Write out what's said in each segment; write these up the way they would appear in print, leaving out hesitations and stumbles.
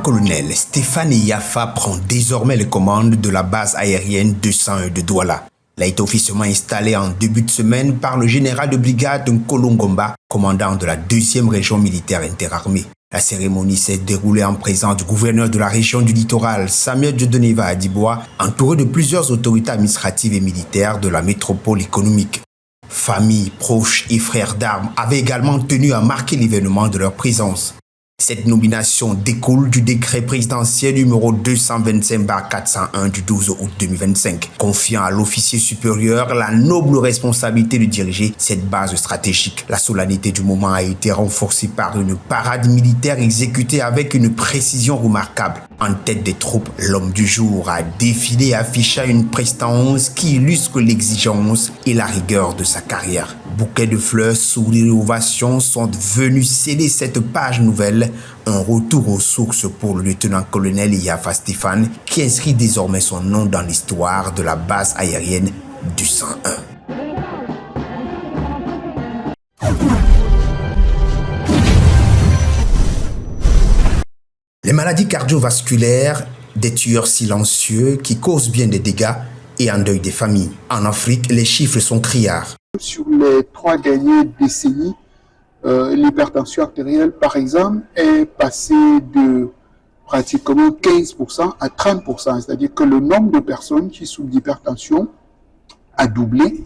lieutenant-colonel Stéphane Yafa prend désormais les commandes de la base aérienne 201 de Douala. Il a été officiellement installé en début de semaine par le général de brigade Nkolo Ngomba, commandant de la 2e région militaire interarmée. La cérémonie s'est déroulée en présence du gouverneur de la région du littoral, Samuel Dieudonné Adibois, entouré de plusieurs autorités administratives et militaires de la métropole économique. Familles, proches et frères d'armes avaient également tenu à marquer l'événement de leur présence. Cette nomination découle du décret présidentiel numéro 225/401 du 12 août 2025, confiant à l'officier supérieur la noble responsabilité de diriger cette base stratégique. La solennité du moment a été renforcée par une parade militaire exécutée avec une précision remarquable. En tête des troupes, l'homme du jour a défilé affichant une prestance qui illustre l'exigence et la rigueur de sa carrière. Bouquets de fleurs, sourires et ovations sont venus sceller cette page nouvelle, un retour aux sources pour le lieutenant-colonel Yafa Stéphane, qui inscrit désormais son nom dans l'histoire de la base aérienne du 101. Les maladies cardiovasculaires, des tueurs silencieux qui causent bien des dégâts et endeuillent des familles. En Afrique, les chiffres sont criards. Sur les 3 dernières décennies, l'hypertension artérielle, par exemple, est passée de pratiquement 15% à 30%. C'est-à-dire que le nombre de personnes qui souffrent d'hypertension a doublé.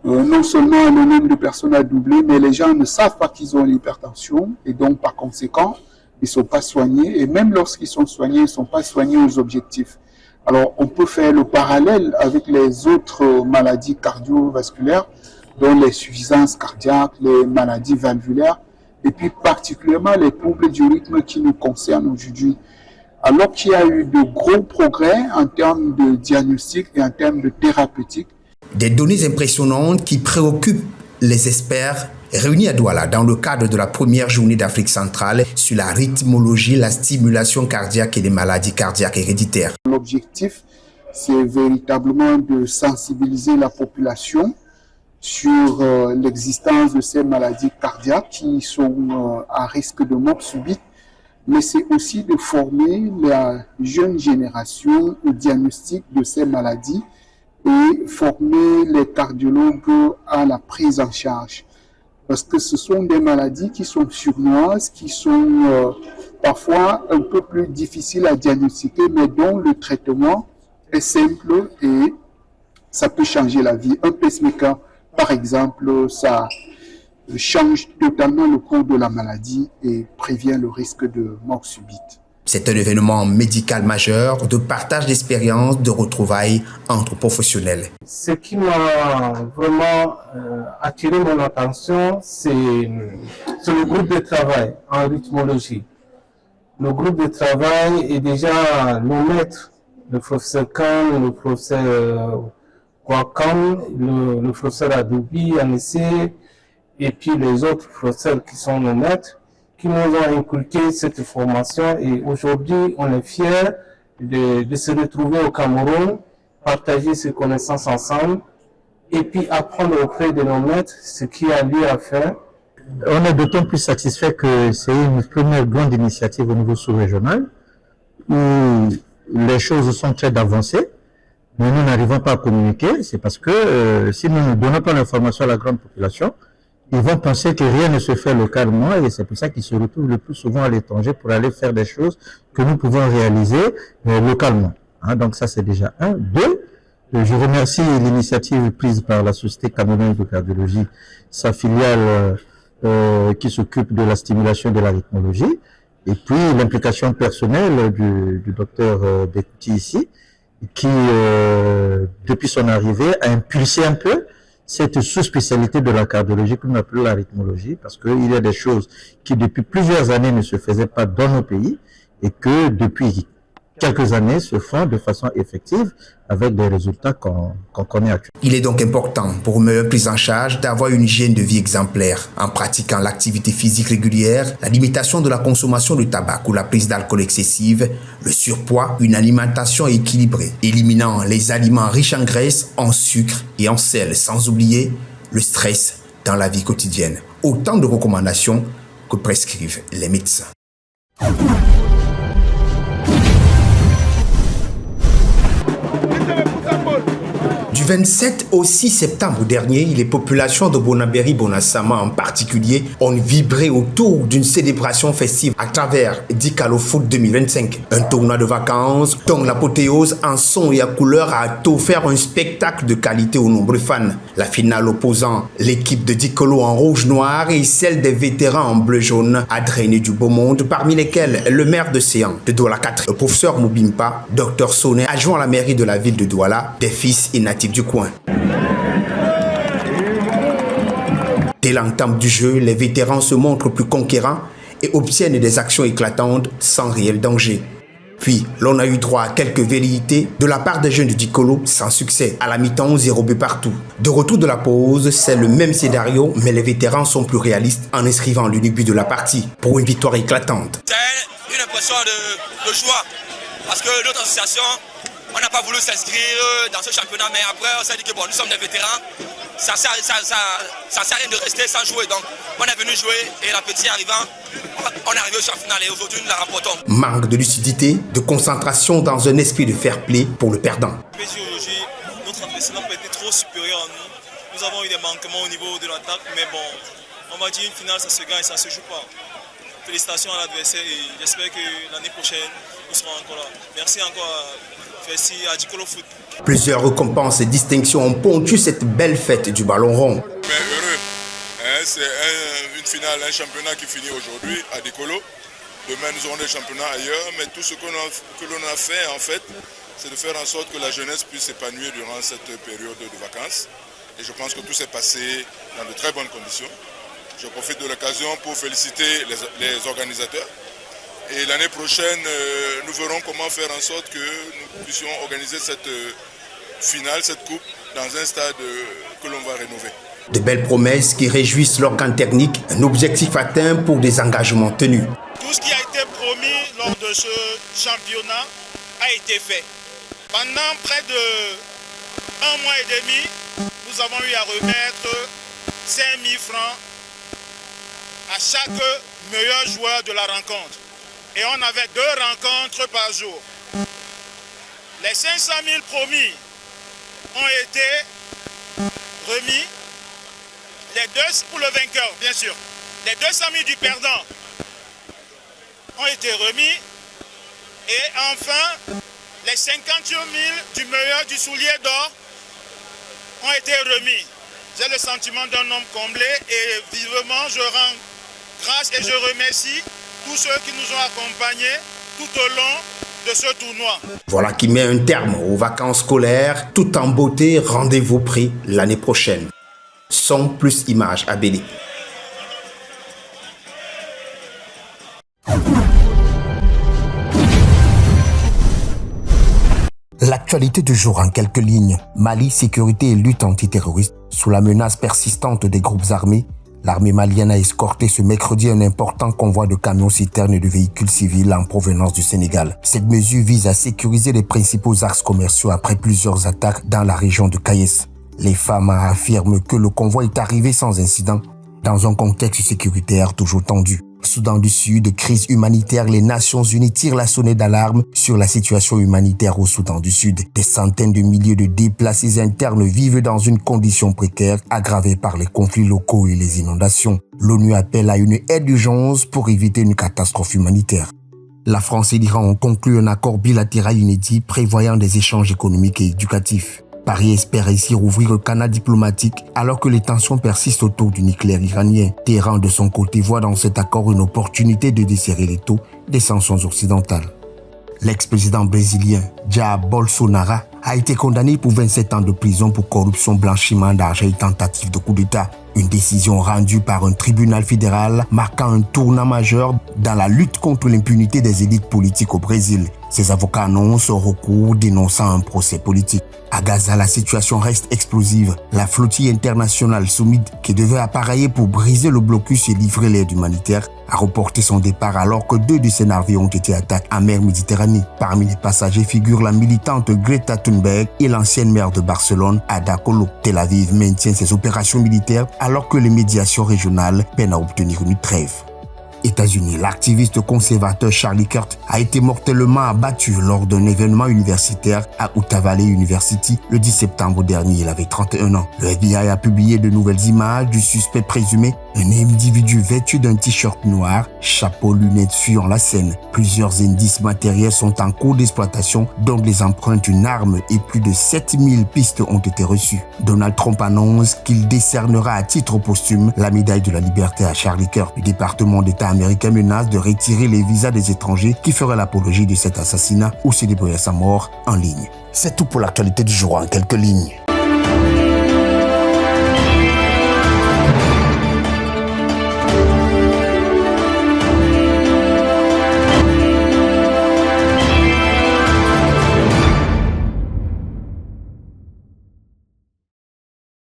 Non seulement le nombre de personnes a doublé, mais les gens ne savent pas qu'ils ont l'hypertension et donc par conséquent, ils ne sont pas soignés. Et même lorsqu'ils sont soignés, ils ne sont pas soignés aux objectifs. Alors, on peut faire le parallèle avec les autres maladies cardiovasculaires, dont l'insuffisance cardiaque, les maladies valvulaires, et puis particulièrement les troubles du rythme qui nous concernent aujourd'hui. Alors qu'il y a eu de gros progrès en termes de diagnostic et en termes de thérapeutique. Des données impressionnantes qui préoccupent les experts réunis à Douala dans le cadre de la première journée d'Afrique centrale sur la rythmologie, la stimulation cardiaque et les maladies cardiaques héréditaires. L'objectif, c'est véritablement de sensibiliser la population sur l'existence de ces maladies cardiaques qui sont à risque de mort subite, mais c'est aussi de former la jeune génération au diagnostic de ces maladies et former les cardiologues à la prise en charge. Parce que ce sont des maladies qui sont sournoises, qui sont parfois un peu plus difficiles à diagnostiquer, mais dont le traitement est simple et ça peut changer la vie. Un pacemaker, par exemple, ça change totalement le cours de la maladie et prévient le risque de mort subite. C'est un événement médical majeur de partage d'expériences, de retrouvailles entre professionnels. Ce qui m'a vraiment attiré mon attention, c'est le groupe de travail en rythmologie. Le groupe de travail est déjà nos maîtres, le professeur Khan, le professeur Kwakam, le professeur Adoubi, Anissé, et puis les autres professeurs qui sont nos maîtres, qui nous ont inculqué cette formation. Et aujourd'hui, on est fiers de se retrouver au Cameroun, partager ces connaissances ensemble, et puis apprendre auprès de nos maîtres ce qui a lieu à faire. On est d'autant plus satisfait que c'est une première grande initiative au niveau sous-régional, où les choses sont très avancées, mais nous n'arrivons pas à communiquer. C'est parce que si nous ne donnons pas l'information à la grande population, ils vont penser que rien ne se fait localement, et c'est pour ça qu'ils se retrouvent le plus souvent à l'étranger pour aller faire des choses que nous pouvons réaliser localement. Donc ça, c'est déjà un. 2, je remercie l'initiative prise par la Société camerounaise de cardiologie, sa filiale qui s'occupe de la stimulation de la rythmologie, et puis l'implication personnelle du docteur Bekouti ici, qui, depuis son arrivée, a impulsé un peu cette sous-spécialité de la cardiologie que nous appelons la rythmologie, parce qu'il y a des choses qui depuis plusieurs années ne se faisaient pas dans nos pays et que depuis quelques années se font de façon effective avec des résultats qu'on connaît actuellement. Il est donc important pour une meilleure prise en charge d'avoir une hygiène de vie exemplaire en pratiquant l'activité physique régulière, la limitation de la consommation de tabac ou la prise d'alcool excessive, le surpoids, une alimentation équilibrée, éliminant les aliments riches en graisse, en sucre et en sel, sans oublier le stress dans la vie quotidienne. Autant de recommandations que prescrivent les médecins. 27 au 6 septembre dernier, les populations de Bonaberi-Bonasama en particulier ont vibré autour d'une célébration festive à travers Dikalo Foot 2025. Un tournoi de vacances dont l'apothéose en son et à couleur a offert un spectacle de qualité aux nombreux fans. La finale opposant l'équipe de Dikolo en rouge-noir et celle des vétérans en bleu-jaune a drainé du beau monde, parmi lesquels le maire de Séan de Douala 4, le professeur Moubimpa, Dr Soné, adjoint à la mairie de la ville de Douala, des fils et natifs du coin. Dès l'entame du jeu, les vétérans se montrent plus conquérants et obtiennent des actions éclatantes sans réel danger. Puis, l'on a eu droit à quelques velléités de la part des jeunes de Dikolo sans succès. À la mi-temps, 0 but partout. De retour de la pause, c'est le même scénario, mais les vétérans sont plus réalistes en inscrivant l'unique but de la partie pour une victoire éclatante. C'est une impression de joie parce que notre association, on n'a pas voulu s'inscrire dans ce championnat, mais après on s'est dit que bon, nous sommes des vétérans, ça sert à rien de rester sans jouer. Donc on est venu jouer et la petite arrivant, on est arrivé au championnat et aujourd'hui nous la remportons. Manque de lucidité, de concentration dans un esprit de fair play pour le perdant. Aujourd'hui, notre adversaire n'a pas été trop supérieur à nous. Nous avons eu des manquements au niveau de l'attaque, mais bon, on va dire une finale ça se gagne, ça se joue pas. Félicitations à l'adversaire et j'espère que l'année prochaine nous serons encore là. Merci encore. Merci à Dikolo Foot. Plusieurs récompenses et distinctions ont ponctué cette belle fête du ballon rond. Mais heureux, c'est une finale, un championnat qui finit aujourd'hui à Dikolo. Demain nous aurons des championnats ailleurs, mais tout ce que l'on a fait en fait, c'est de faire en sorte que la jeunesse puisse s'épanouir durant cette période de vacances. Et je pense que tout s'est passé dans de très bonnes conditions. Je profite de l'occasion pour féliciter les organisateurs. Et l'année prochaine, nous verrons comment faire en sorte que nous puissions organiser cette finale, cette coupe, dans un stade que l'on va rénover. De belles promesses qui réjouissent l'organe technique, un objectif atteint pour des engagements tenus. Tout ce qui a été promis lors de ce championnat a été fait. Pendant près de 1 mois et demi, nous avons eu à remettre 5 000 francs à chaque meilleur joueur de la rencontre. Et on avait 2 rencontres par jour. Les 500 000 promis ont été remis. Les 2 pour le vainqueur, bien sûr. Les 200 000 du perdant ont été remis. Et enfin, les 50 000 du meilleur du soulier d'or ont été remis. J'ai le sentiment d'un homme comblé et vivement je rends grâce et je remercie tous ceux qui nous ont accompagnés tout au long de ce tournoi. Voilà qui met un terme aux vacances scolaires, tout en beauté. Rendez-vous pris l'année prochaine. Son plus images à Béli. L'actualité du jour en quelques lignes. Mali, sécurité et lutte antiterroriste. Sous la menace persistante des groupes armés, l'armée malienne a escorté ce mercredi un important convoi de camions-citernes et de véhicules civils en provenance du Sénégal. Cette mesure vise à sécuriser les principaux axes commerciaux après plusieurs attaques dans la région de Kayes. Les femmes affirment que le convoi est arrivé sans incident dans un contexte sécuritaire toujours tendu. Soudan du Sud, crise humanitaire, les Nations Unies tirent la sonnette d'alarme sur la situation humanitaire au Soudan du Sud. Des centaines de milliers de déplacés internes vivent dans une condition précaire aggravée par les conflits locaux et les inondations. L'ONU appelle à une aide d'urgence pour éviter une catastrophe humanitaire. La France et l'Iran ont conclu un accord bilatéral inédit prévoyant des échanges économiques et éducatifs. Paris espère ici rouvrir le canal diplomatique alors que les tensions persistent autour du nucléaire iranien. Téhéran, de son côté, voit dans cet accord une opportunité de desserrer les taux des sanctions occidentales. L'ex-président brésilien Jair Bolsonaro a été condamné pour 27 ans de prison pour corruption, blanchiment d'argent et tentative de coup d'État. Une décision rendue par un tribunal fédéral marquant un tournant majeur dans la lutte contre l'impunité des élites politiques au Brésil. Ses avocats annoncent un recours dénonçant un procès politique. À Gaza, la situation reste explosive. La flottille internationale Soumid, qui devait appareiller pour briser le blocus et livrer l'aide humanitaire, a reporté son départ alors que 2 de ses navires ont été attaqués en mer Méditerranée. Parmi les passagers figurent la militante Greta Thunberg et l'ancienne maire de Barcelone, Ada Colau. Tel Aviv maintient ses opérations militaires alors que les médiations régionales peinent à obtenir une trêve. États-Unis. L'activiste conservateur Charlie Kirk a été mortellement abattu lors d'un événement universitaire à Utah Valley University le 10 septembre dernier. Il avait 31 ans. Le FBI a publié de nouvelles images du suspect présumé, un individu vêtu d'un t-shirt noir, chapeau, lunettes fuyant la scène. Plusieurs indices matériels sont en cours d'exploitation, dont les empreintes d'une arme et plus de 7000 pistes ont été reçues. Donald Trump annonce qu'il décernera à titre posthume la médaille de la liberté à Charlie Kirk. Le département d'État américain menace de retirer les visas des étrangers qui feraient l'apologie de cet assassinat ou célébreraient sa mort en ligne. C'est tout pour l'actualité du jour en quelques lignes.